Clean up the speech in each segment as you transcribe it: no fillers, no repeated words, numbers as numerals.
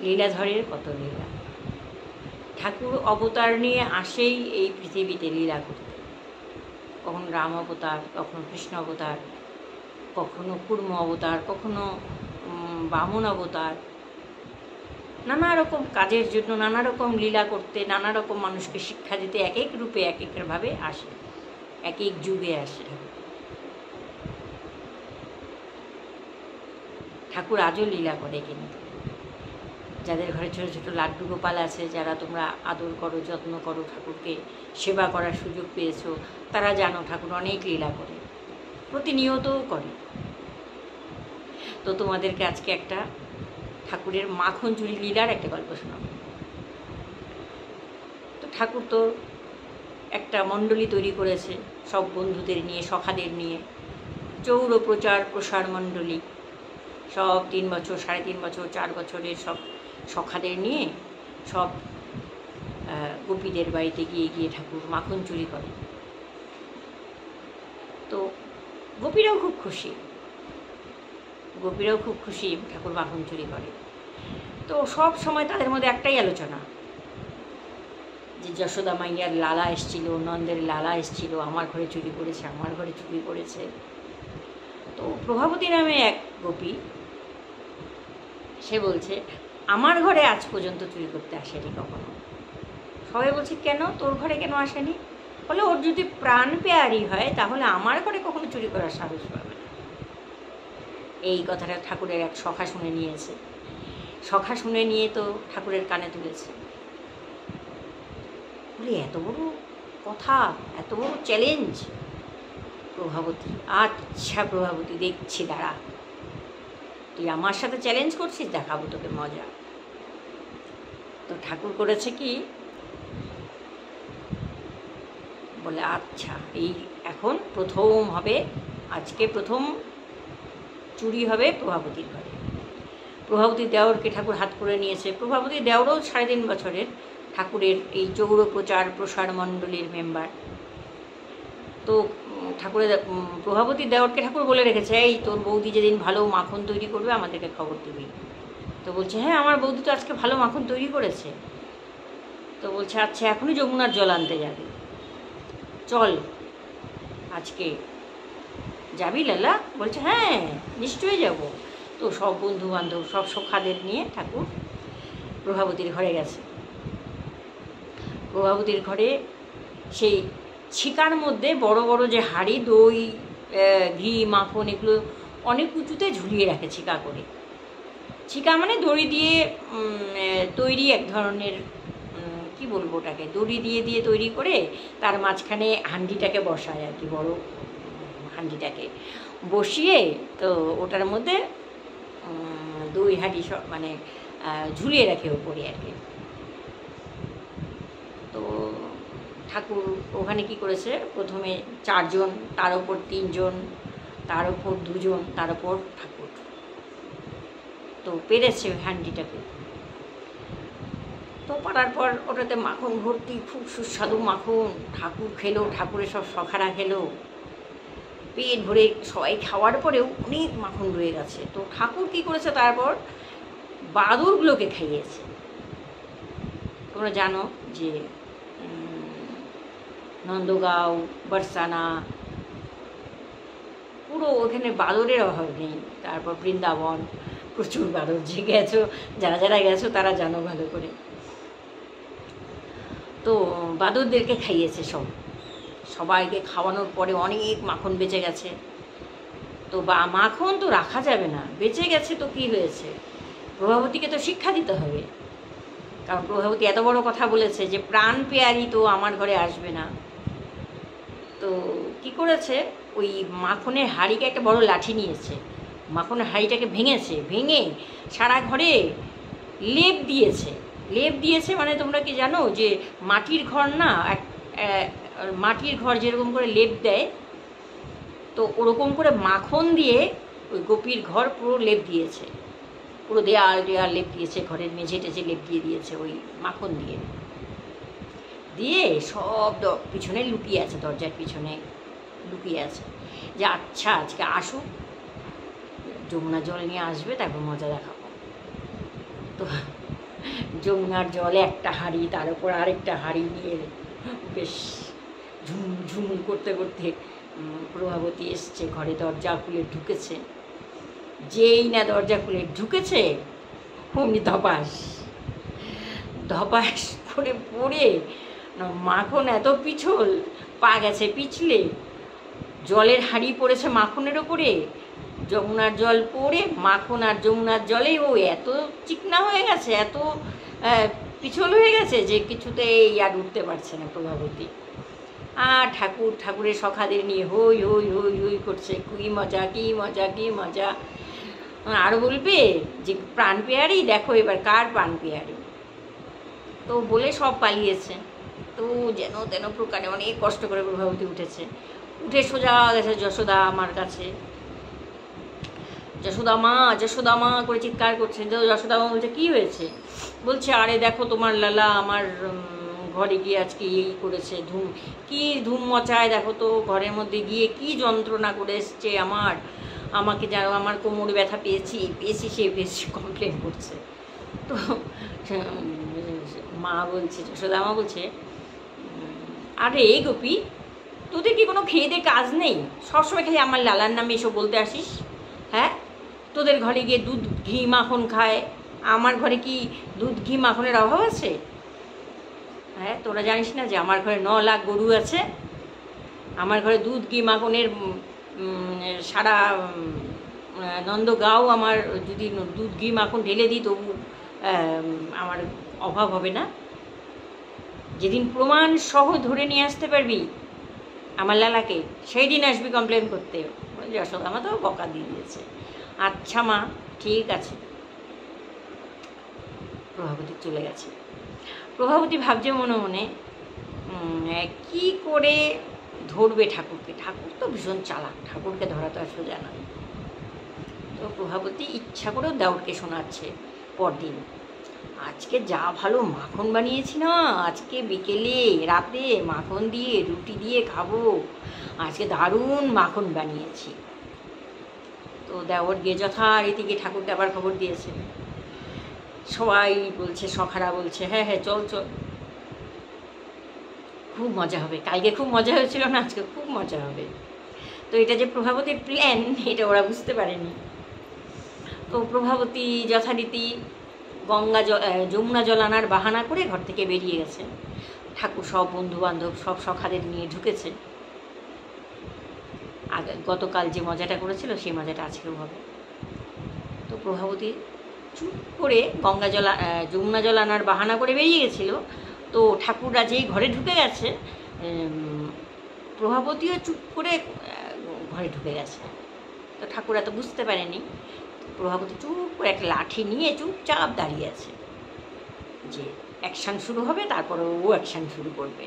লীলাধরের কত লীলা। ঠাকুর অবতার নিয়ে আসেই এই পৃথিবীতে লীলা করতে, কখনো রাম অবতার, কখনো কৃষ্ণ অবতার, কখনো কুর্ম অবতার, কখনো বামন অবতার, নানা রকম কাজের জন্য নানা রকম লীলা করতে, নানা রকম মানুষকে শিক্ষা দিতে এক এক রূপে এক একভাবে আসে, এক এক যুগে আসে। ঠাকুর আজও লীলা করে, কিন্তু যাদের ঘরে ছোটো ছোটো লাড্ডু গোপাল আছে, যারা তোমরা আদর করো, যত্ন করো, ঠাকুরকে সেবা করার সুযোগ পেয়েছো, তারা জানো ঠাকুর অনেক লীলা করে, প্রতিনিয়তও করে। তো তোমাদেরকে আজকে একটা ঠাকুরের মাখন চুরি লীলার একটা গল্প শোনাব। তো ঠাকুর তো একটা মণ্ডলী তৈরি করেছে সব বন্ধুদের নিয়ে, সখাদের নিয়ে, চৌর প্রচার প্রসার মণ্ডলী, সব 3 বছর, 3.5 বছর, 4 বছরের সব সখাদের নিয়ে সব গোপীদের বাড়িতে গিয়ে গিয়ে ঠাকুর মাখন চুরি করে। তো গোপীরাও খুব খুশি, ঠাকুর মাখন চুরি করে। তো সব সময় তাদের মধ্যে একটাই আলোচনা, যে যশোদা মাইয়ার লালা এসেছিল, নন্দের লালা এসেছিল, আমার ঘরে চুরি করেছে, আমার ঘরে চুরি করেছে। তো প্রভাবতী নামে এক গোপী, সে বলছে আমার ঘরে আজ পর্যন্ত চুরি করতে আসেনি কখনো। সবাই বলছে কেন, তোর ঘরে কেন আসেনি? বলে ওর যদি প্রাণ পেয়ারি হয় তাহলে আমার ঘরে কখনো চুরি করার সাহস পাবে না। এই কথাটা ঠাকুরের এক সখা শুনে নিয়েছে। সখা শুনে নিয়ে তো ঠাকুরের কানে তুলেছে, বলে এত বড় কথা, এত বড় চ্যালেঞ্জ। প্রভাবতী, আচ্ছা প্রভাবতী, দেখছি, দাঁড়া, তুই আমার সাথে চ্যালেঞ্জ করছিস, দেখাবো তোকে মজা। তো ঠাকুর করেছে কি, বলে আচ্ছা এই এখন প্রথম হবে, আজকে প্রথম চুরি হবে প্রভাবতীর ঘরে। প্রভাবতীর দেওরকে ঠাকুর হাত করে নিয়েছে। প্রভাবতীর দেওরও 3.5 বছরের ঠাকুরের এই চৌর প্রচার প্রসার মণ্ডলীর মেম্বার। তো ঠাকুরের প্রভাবতীর দেওরকে ঠাকুর বলে রেখেছে, এই তোর বৌদি যেদিন ভালো মাখন তৈরি করবে আমাদেরকে খবর দিবি। তো বলছে হ্যাঁ, আমার বৌদি তো আজকে ভালো মাখন তৈরি করেছে। তো বলছে আচ্ছা এখনই যমুনার জল আনতে যাবে, চল আজকে যাবি লালা? বলছে হ্যাঁ নিশ্চয়ই যাব। তো সব বন্ধু বান্ধব, সব সখাদের নিয়ে ঠাকুর প্রভাবতীর ঘরে গেছে। প্রভাবতীর ঘরে সেই ছিকার মধ্যে বড় বড় যে হাঁড়ি, দই, ঘি, মাখন, এগুলো অনেক উঁচুতে ঝুলিয়ে রাখে ছিকা করে। ছিকা মানে দড়ি দিয়ে তৈরি এক ধরনের, কি বলবো ওটাকে, দড়ি দিয়ে দিয়ে তৈরি করে তার মাঝখানে হাঁডিটাকে বসায় আর কি, বড় হাঁডিটাকে বসিয়ে তো ওটার মধ্যে দই হাঁড়ি সব মানে ঝুলিয়ে রাখে উপরে আর কি। তো ঠাকুর ওখানে কি করেছে, প্রথমে 4 জন, তার ওপর 3 জন, তার ওপর 2 জন, তার ওপর ঠাকুর। তো পেরেছে ওই হাঁডিটাকে। তো পারার পর ওটাতে মাখন ভর্তি, খুব সুস্বাদু মাখন। ঠাকুর খেলো, ঠাকুরের সব সখারা খেলো, পেট ভরে সবাই খাওয়ার পরেও অনেক মাখন রয়ে গেছে। তো ঠাকুর কী করেছে, তারপর বাদুরগুলোকে খাইয়েছে। তোমরা জানো যে নন্দগাঁও, বরসানা, পুরো ওখানে বাদরের অভাব নেই। তারপর বৃন্দাবন, প্রচুর বাদর, যে গেছো, যারা যারা গেছো তারা জানো ভালো করে। তো বাদরদেরকে খাইয়েছে সবাইকে খাওয়ানোর পরে অনেক মাখন বেঁচে গেছে। তো মাখন তো রাখা যাবে না, বেঁচে গেছে তো কি হয়েছে, প্রভাবতীকে তো শিক্ষা দিতে হবে। কারণ প্রভাবতী এত বড় কথা বলেছে যে প্রাণ পেয়ারি তো আমার ঘরে আসবে না। তো কি করেছে, ওই মাখনের হাঁড়িকে একটা বড় লাঠি নিয়েছে, মাখনের হাঁড়িটাকে ভেঙে সারা ঘরে লেপ দিয়েছে। মানে তোমরা কি জানো যে মাটির ঘর না, মাটির ঘর যেরকম করে লেপ দেয়, তো ওরকম করে মাখন দিয়ে ওই গোপীর ঘর পুরো লেপ দিয়েছে, পুরো দেয়াল লেপ দিয়েছে, ঘরের মেঝে টেঝে লেপ দিয়েছে ওই মাখন দিয়ে সব পিছনে লুকিয়ে আছে, দরজার পিছনে লুকিয়ে আছে, যে আচ্ছা আজকে আসুক, যমুনা জল নিয়ে আসবে, তারপর মজা দেখাবো। তো যমুনার জলে একটা হাঁড়ি, তার উপর আরেকটা হাঁড়ি নিয়ে বেশ ঝুম ঝুম করতে করতে প্রভাবতী এসছে, ঘরে দরজা খুলে ঢুকেছে। যেই না দরজা খুলে ঢুকেছে অমনি ধপাস ধপাস করে পড়ে মাখন এত পিছল, পা গেছে পিছলে, জলের হাঁড়ি পড়েছে মাখনের ওপরে, যমুনার জল পড়ে মাখন আর যমুনার জলে ও এত চিকনা হয়ে গেছে, এত পিছল হয়ে গেছে যে কিছুতেই আর উঠতে পারছে না প্রভাবতী। আর ঠাকুরের সখাদের নিয়ে হই হই হই হই করছে, কি মজা কি মজা কি মজা। আর বলবে যে প্রাণ পেয়ারি, দেখো এবার কার প্রাণ পেয়ারি। তো বলে সব পালিয়েছে। তো যেন তেন প্রকারে অনেক কষ্ট করে প্রভাবতী উঠেছে, উঠে সোজা গেছে যশোদা আমার কাছে। যশোদা মা করে চিৎকার করছে। যশোদা মা বলছে কি হয়েছে? বলছে আরে দেখো তোমার লালা আমার ঘরে গিয়ে আজকে এই করেছে, ধুম মচায়, দেখো তো ঘরের মধ্যে গিয়ে কি যন্ত্রণা করে এসছে আমাকে জানো, আমার কোমর ব্যথা পেয়েছি কমপ্লেন করছে। তো মা বলছে, যশোদা মা বলছে আরে গোপী, তোদের কি কোনো খেয়ে দে কাজ নেই? সবসময় খালি আমার লালার নামে এসব বলতে আসিস? হ্যাঁ, তোদের ঘরে গিয়ে দুধ ঘি মাখন খায়, আমার ঘরে কি দুধ ঘি মাখনের অভাব আছে? হ্যাঁ, তোরা জানিস না যে আমার ঘরে 9 লাখ গরু আছে? আমার ঘরে দুধ ঘি মাখনের সারা নন্দগাঁও আমার যদি দুধ ঘি মাখন ঢেলে দিই তবু আমার অভাব হবে না? যেদিন প্রমাণ সহ ধরে নিয়ে আসতে পারবি আমার লালাকে, সেই দিন আসবি কমপ্লেন করতে। যশোদা মা তো বকা দিয়ে দিয়েছে। আচ্ছা মা, ঠিক আছে। প্রভাবতী চলে গেছে। প্রভাবতী ভাবছে মনে মনে কি করে ধরবে ঠাকুরকে। ঠাকুর তো ভীষণ চালাক, ঠাকুরকে ধরা তো আর সোজা নয়। তো প্রভাবতী ইচ্ছা করেও দেওরকে শোনাচ্ছে পরদিন, আজকে যা ভালো মাখন বানিয়েছি না, আজকে বিকেলে রাতে মাখন দিয়ে রুটি দিয়ে খাবো, আজকে দারুণ মাখন বানিয়েছি। তো দেওর গিয়ে যথারীতি গিয়ে ঠাকুরকে আবার খবর দিয়েছে। সবাই বলছে, সখারা বলছে হ্যাঁ হ্যাঁ চল চল, খুব মজা হবে। কালকে খুব মজা হয়েছিল না, আজকে খুব মজা হবে। তো এটা যে প্রভাবতীর প্ল্যান এটা ওরা বুঝতে পারেনি। তো প্রভাবতী যথারীতি যমুনা জল আনার বাহানা করে ঘর থেকে বেরিয়ে গেছে। ঠাকুর সব বন্ধুবান্ধব সব সখাদের নিয়ে ঢুকেছে। আগে গতকাল যে মজাটা করেছিল সেই মজাটা আজকেও হবে। তো প্রভাবতী চুপ করে যমুনা জল আনার বাহানা করে বেরিয়ে গেছিল। তো ঠাকুররা যেই ঘরে ঢুকে গেছে, প্রভাবতীও চুপ করে ঘরে ঢুকে গেছে। তো ঠাকুররা তো বুঝতে পারেনি। প্রভাবতী চুপ করে একটা লাঠি নিয়ে চুপচাপ দাঁড়িয়ে আছে, যে অ্যাকশান শুরু হবে, তারপরে ও অ্যাকশান শুরু করবে।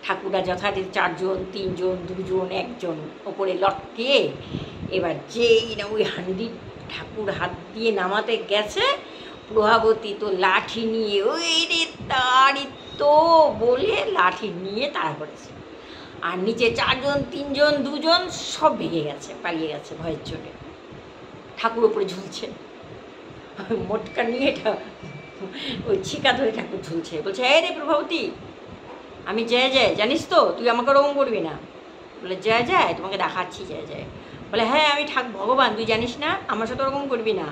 ঠাকুররা যথারীতি 4 জন 3 জন 2 জন 1 জন ওপরে লটকে, এবার যেই না ওই হান্ডি ঠাকুর হাত দিয়ে নামাতে গেছে, প্রভাবতী তো লাঠি নিয়ে ওই রে তারি তো বলে লাঠি নিয়ে তাড়া করেছে। আর নিচে 4 জন 3 জন 2 জন সব ভেঙে গেছে, পালিয়ে গেছে ভয়ের চোটে। ঠাকুর ওপরে ঝুলছে, মোটকা নিয়ে ওই ছিকা ধরে ঠাকুর ঝুলছে। বলছে এই রে প্রভাবতী, আমি জয় জানিস তো, তুই আমাকে ওরকম করবি না। বলে জয় তোমাকে দেখাচ্ছি জয়। বলে হ্যাঁ আমি ভগবান, তুই জানিস না, আমার সাথে ওরকম করবি না।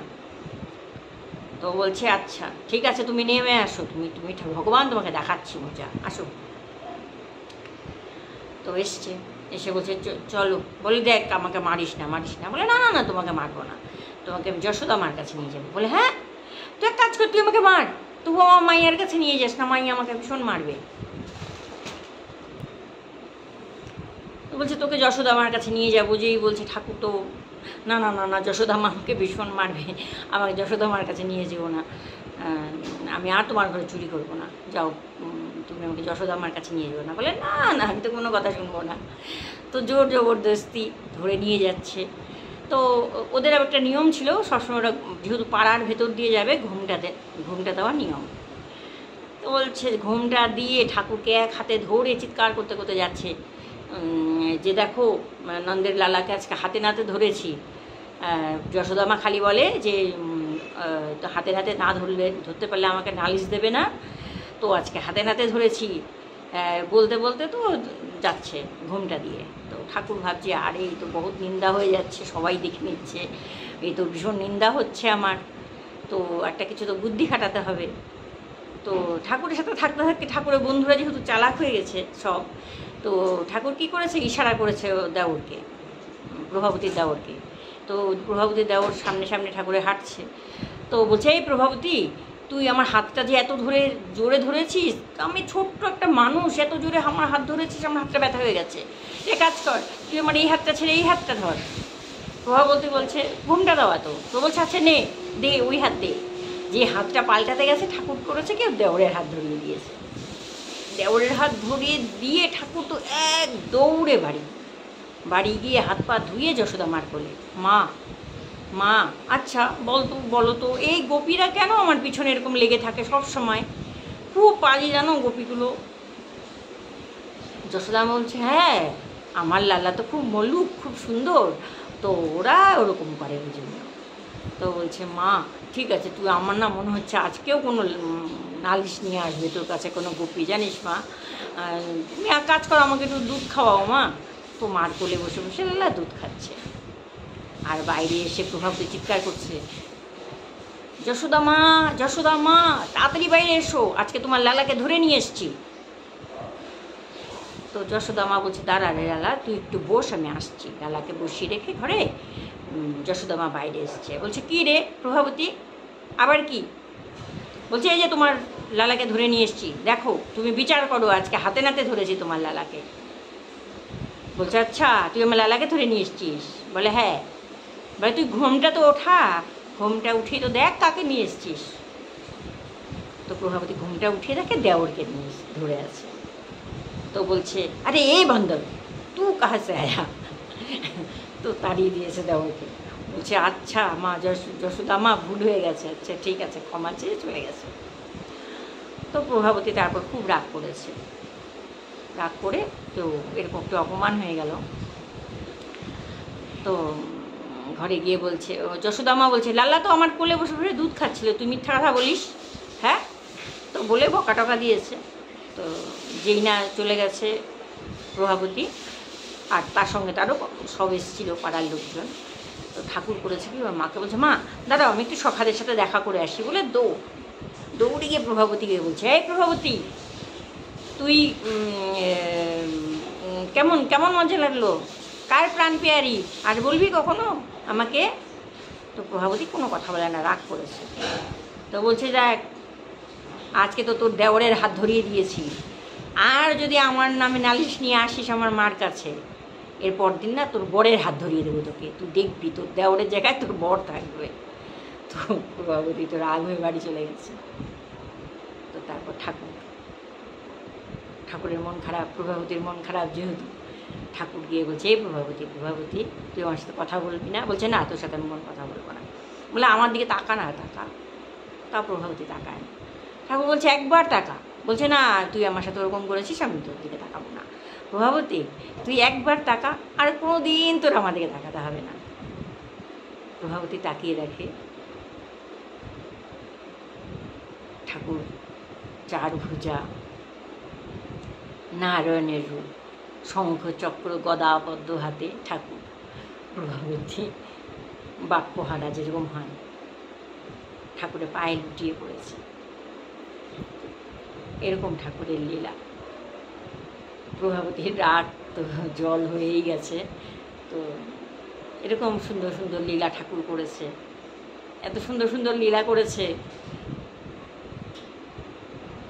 তো বলছে আচ্ছা ঠিক আছে, তুমি নেমে আসো, তুমি ভগবান, তোমাকে দেখাচ্ছি মজা, আসো। তো এসে বলছে চলো। বলে দেখ আমাকে মারিস না। বলে না তোমাকে মারবো না, তোমাকে যশোদা মার কাছে নিয়ে যাবো। বলে হ্যাঁ, তুই এক কাজ কর, তুই আমাকে মার, তবু আমার মাইয়ার কাছে নিয়ে যাস না, মাইয়া আমাকে ভীষণ মারবে। তো বলছে তোকে যশোদা মার কাছে নিয়ে যাবো। যেই বলছে ঠাকুর তো না যশোদা মা আমাকে ভীষণ মারবে, আমাকে যশোদা মার কাছে নিয়ে যেও না, আমি আর তোমার ঘরে চুরি করবো না, যাও তুমি আমাকে যশোদা মার কাছে নিয়ে যাবো না। বলে না আমি তো কোনো কথা শুনবো না। তো জোর জবরদস্তি ধরে নিয়ে যাচ্ছে। তো ওদের একটা নিয়ম ছিল, সবসময় ওরা যেহেতু পাড়ার ভেতর দিয়ে যাবে, ঘুমটা দেওয়ার নিয়ম। তো বলছে ঘুমটা দিয়ে ঠাকুরকে এক হাতে ধরে চিৎকার করতে করতে যাচ্ছে যে দেখো নন্দের লালাকে আজকে হাতে নাতে ধরেছি। যশোদা মা খালি বলে যে তো হাতে নাতে না ধরতে পারলে আমাকে নালিশ দেবে না। তো আজকে হাতে নাতে ধরেছি, বলতে বলতে তো যাচ্ছে ঘুমটা দিয়ে। তো ঠাকুর ভাবছে আরে এই তো বহুত নিন্দা হয়ে যাচ্ছে, সবাই দেখে নিচ্ছে, এই তো ভীষণ নিন্দা হচ্ছে আমার, তো একটা কিছু তো বুদ্ধি খাটাতে হবে। তো ঠাকুরের সাথে থাকতে থাকতে ঠাকুরের বন্ধুরা যেহেতু চালাক হয়ে গেছে সব, তো ঠাকুর কী করেছে, ইশারা করেছে দেওরকে, প্রভাবতীর দেওরকে। তো প্রভাবতীর দেওর সামনে সামনে ঠাকুরে হাঁটছে, তো বলছে এই প্রভাবতী, তুই আমার হাতটা যে এত জোরে ধরেছিস, আমি ছোট্ট একটা মানুষ, এত জোরে আমার হাত ধরেছিস, আমার হাতটা ব্যথা হয়ে গেছে, এ কাজ কর, তুই আমার এই হাতটা ছেড়ে এই হাতটা ধর। প্রভাবতী বলছে ঘুমটা দেওয়া তো বলছে আচ্ছা নে দে, ওই হাত দে। যে হাতটা পাল্টাতে গেছে ঠাকুর করেছে কেউ দেওরের হাত ধরিয়ে দিয়েছে। দেওরের হাত ধরিয়ে দিয়ে ঠাকুর তো এক দৌড়ে বাড়ি গিয়ে হাত পা ধুয়ে যশোদা মার কোলে, মা আচ্ছা বলো তো এই গোপীরা কেন আমার পিছনে এরকম লেগে থাকে সব সময়, খুব পাজি জানো গোপীগুলো। যশোদা বলছে হ্যাঁ আমার লালা তো খুব মলুক, খুব সুন্দর, তো ওরা ওরকম করে ওই জন্য। তো বলছে মা ঠিক আছে, তুই আমার না মনে হচ্ছে আজকেও কোনো নালিশ নিয়ে আসবে তোর কাছে কোনো গোপী, জানিস মা, তুমি এক কাজ করো আমাকে একটু দুধ খাওয়াও মা। তো মার কোলে বসে বসে লালা দুধ খাচ্ছে, আর বাইরে এসে প্রভাবতী চিৎকার করছে যশোদা মা তাড়াতাড়ি বাইরে এসো, আজকে তোমার লালাকে ধরে নিয়ে এসছি। তো যশোদা মা বলছে দাঁড়া রে লালা, তুই একটু বস, আমি আসছি। লালাকে বসিয়ে রেখে ঘরে যশোদা মা বাইরে এসছে। বলছে কী রে প্রভাবতী, আবার কি? বলছে এই যে তোমার লালাকে ধরে নিয়ে এসছি, দেখো তুমি বিচার করো, আজকে হাতে নাতে ধরেছি তোমার লালাকে। বলছে আচ্ছা তুই আমার লালাকে ধরে নিয়ে এসছিস? বলে হ্যাঁ। বলে তুই ঘুমটা তো ওঠা, ঘুমটা উঠিয়ে তো দেখ কাকে নিয়ে এসছিস। তো প্রভাবতী ঘুমটা উঠিয়ে দেখে দেওরকে নিয়ে ধরে আছে। তো বলছে আরে এই বন্দর তু কাহা সে আয়া, তো তাড়িয়ে দিয়েছে দেওরকে। বলছে আচ্ছা মা, যশোদা মা ভুল হয়ে গেছে, আচ্ছা ঠিক আছে, ক্ষমা চেয়ে চলে গেছে। তো প্রভাবতী তারপর খুব রাগ করেছে, রাগ করে তো এরকম একটু অপমান হয়ে গেল। তো ঘরে গিয়ে বলছে, যশোদা মা বলছে লাল্লা তো আমার কোলে বসে বসে দুধ খাচ্ছিল, তুই মিথ্যা কথা বলিস, হ্যাঁ? তো বলে বকা টকা দিয়েছে। তো যেই না চলে গেছে প্রভাবতী, আর তার সঙ্গে তারও সব এসেছিল পাড়ার লোকজন। তো ঠাকুর করেছে কি, ওর মাকে বলছে মা দাঁড়াও আমি একটু সখাদের সাথে দেখা করে আসি, বলে দৌড়ে গিয়ে প্রভাবতীকে বলছে এই প্রভাবতী তুই কেমন কেমন মজা লাগলো, কার প্রাণ পেয়ারি, আর বলবি কখনো আমাকে? তো প্রভাবতী কোনো কথা বলে না, রাগ করেছে। তো বলছে দেখ আজকে তো তোর দেওরের হাত ধরিয়ে দিয়েছি, আর যদি আমার নামে নালিশ নিয়ে আসিস আমার মার কাছে, এরপর দিন না তোর বরের হাত ধরিয়ে দেবো তোকে, তুই দেখবি তোর দেওরের জায়গায় তোর বর থাকবে। তো প্রভাবতী তো রাগ হয়ে বাড়ি চলে গেছে। তো তারপর ঠাকুরের মন খারাপ, প্রভাবতীর মন খারাপ যেহেতু, ঠাকুর গিয়ে বলছে এই প্রভাবতী তুই আমার সাথে কথা বলবি না? বলছে না তোর সাথে আমি কথা বলবো না। বলে আমার দিকে তাকা না, তা প্রভাবতী তাকায় না। ঠাকুর বলছে একবার তাকা। বলছে না তুই আমার সাথে ওরকম করেছিস, আমি তোর দিকে তাকাবো না। প্রভাবতী তুই একবার তাকা, আর কোনো দিন তোর আমার দিকে তাকাতে হবে না। প্রভাবতী তাকিয়ে দেখে ঠাকুর চারভুজা, নারায়ণের রূপ, শঙ্খ চক্র গদা পদ্ম হাতে ঠাকুর। প্রভাবতী বাক্যহারা যেরকম হয়, ঠাকুরের পায়ে লুটিয়ে পড়েছে। এরকম ঠাকুরের লীলা। প্রভাবতীর রাগ তো জল হয়েই গেছে। তো এরকম সুন্দর সুন্দর লীলা ঠাকুর করেছে, এত সুন্দর সুন্দর লীলা করেছে।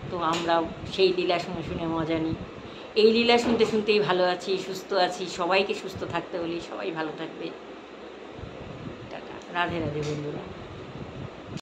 তো আমরাও সেই লীলা শুনে শুনে মজা নিই। এই লীলা শুনতে শুনতেই ভালো আছি, সুস্থ আছি। সবাইকে সুস্থ থাকতে বলি, সবাই ভালো থাকবে। টাটা, রাধে রাধে বন্ধুরা।